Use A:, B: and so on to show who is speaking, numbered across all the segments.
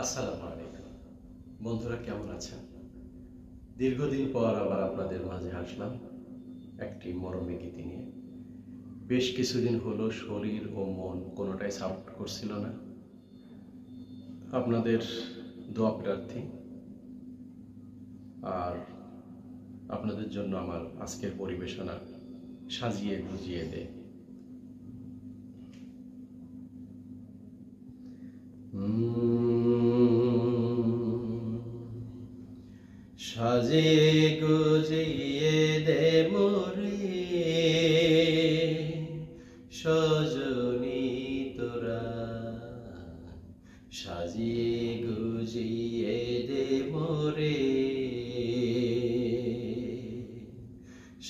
A: আসসালামু আলাইকুম বন্ধুরা, কেমন আছেন? দীর্ঘদিন পর আবার আপনাদের মাঝে আসলাম একটি মরমী গীতি নিয়ে। বেশ কিছুদিন হলো শরীর ও মন কোনোটাই সাপোর্ট করছিল না। আপনাদের দোয়া প্রার্থী, আর আপনাদের জন্য আমার আজকের পরিবেশনা সাজিয়ে গুজিয়ে দে। সাজিয়ে গুজিয়ে দে মোরে সজনী তোরা, সাজিয়ে গুজিয়ে দে মোরে,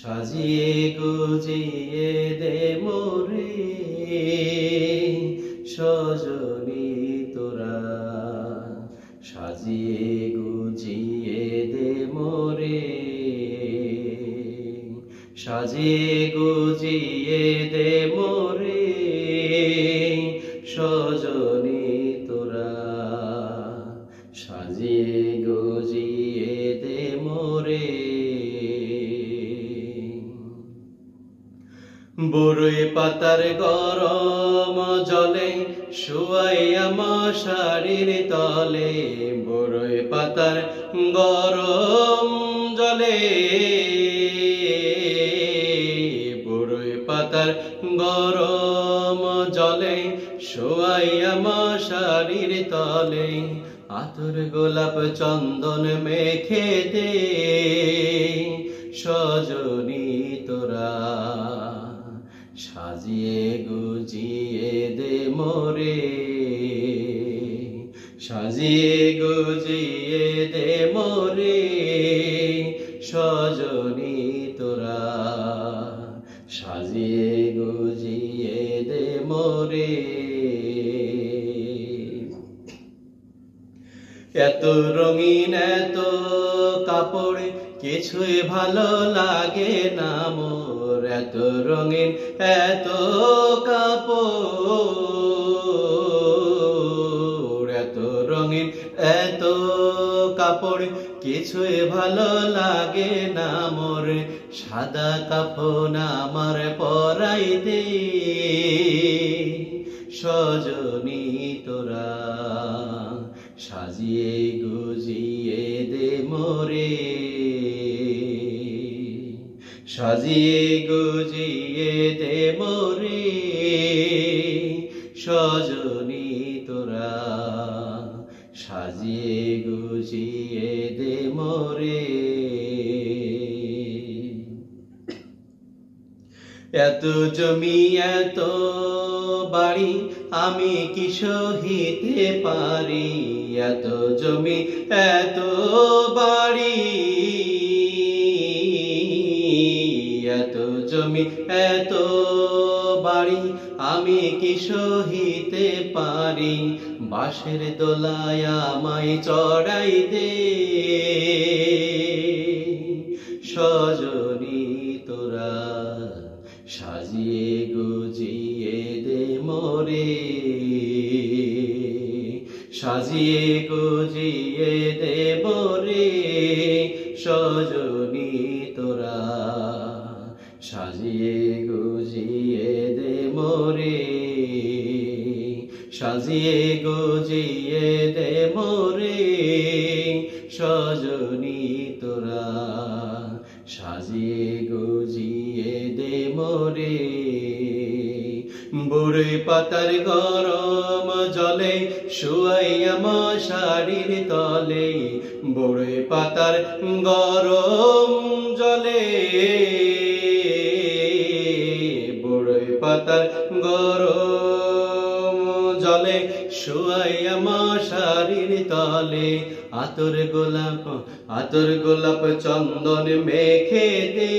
A: সাজিয়ে গুজিয়ে দে মোরে সজনী তোরা, সাজিয়ে গুজিয়ে দে মোরে, সাজিয়ে গুজিয়ে দে মোরে সজনী তোরা, সাজিয়ে গুজিয়ে দে মোরে। বরই পাতার গরম জলে শুয়াইয়া মশারির তলে, বরই পাতার গরম জলে, বরই পাতার গরম জলে শুয়াইয়া মশারির তলে, আতর গোলাপ চন্দন মেখে দে সজনী তোরা, সাজিয়ে গুজিয়ে দে মোরে, সাজিয়ে গুজিয়ে দে মোরে সজনী তোরা, সাজিয়ে গুজিয়ে দে মোরে। এত রঙিন এত কাপড় কিছুই ভালো লাগে না মোর, এত রঙিন এত কাপড়, এত রঙিন এত কাপড় কিছুই ভালো লাগে না মোর, সাদা কাফন আমার পরাই দে সজনী তোরা, সাজিয়ে গুজিয়ে দে মোরে, সাজিয়ে গুজিয়ে দে মোরে সজনী তোরা, সাজিয়ে গুজিয়ে দে মোরে। এত জমি এত বাড়ি আমি কি সহিতে পারি, এত জমি এত বাড়ি, এত জমি এত বাড়ি আমি কি সহিতে পারি, বাঁশের দোলায় আমায় চড়াই দে সজনী তোরা, সাজিয়ে গুজিয়ে দে মোরে, সাজিয়ে গুজিয়ে দে মোরে সজনী তোরা, সাজিয়ে গুজিয়ে দে মোরে, সাজিয়ে গুজিয়ে দে মোরে সজনী তোরা, সাজিয়ে গুজিয়ে দে মোরে। বরই পাতার গরম জলে শুয়াইয়া মশারির তলে, বরই পাতার গরম জলে, বরই পাতার গরম জলে শুয়াইয়া মশারির তলে, আতর গোলাপ চন্দন মেখে দে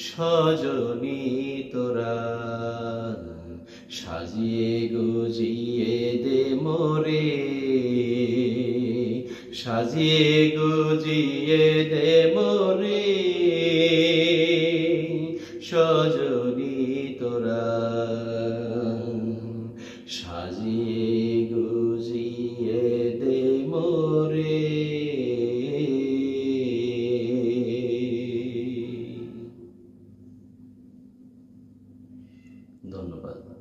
A: সজনী তোরা, সাজিয়ে গুজিয়ে দে মোরে, সাজিয়ে গুজিয়ে দে মোরে সজনী তোরা, সাজিয়ে ধন্যবাদ।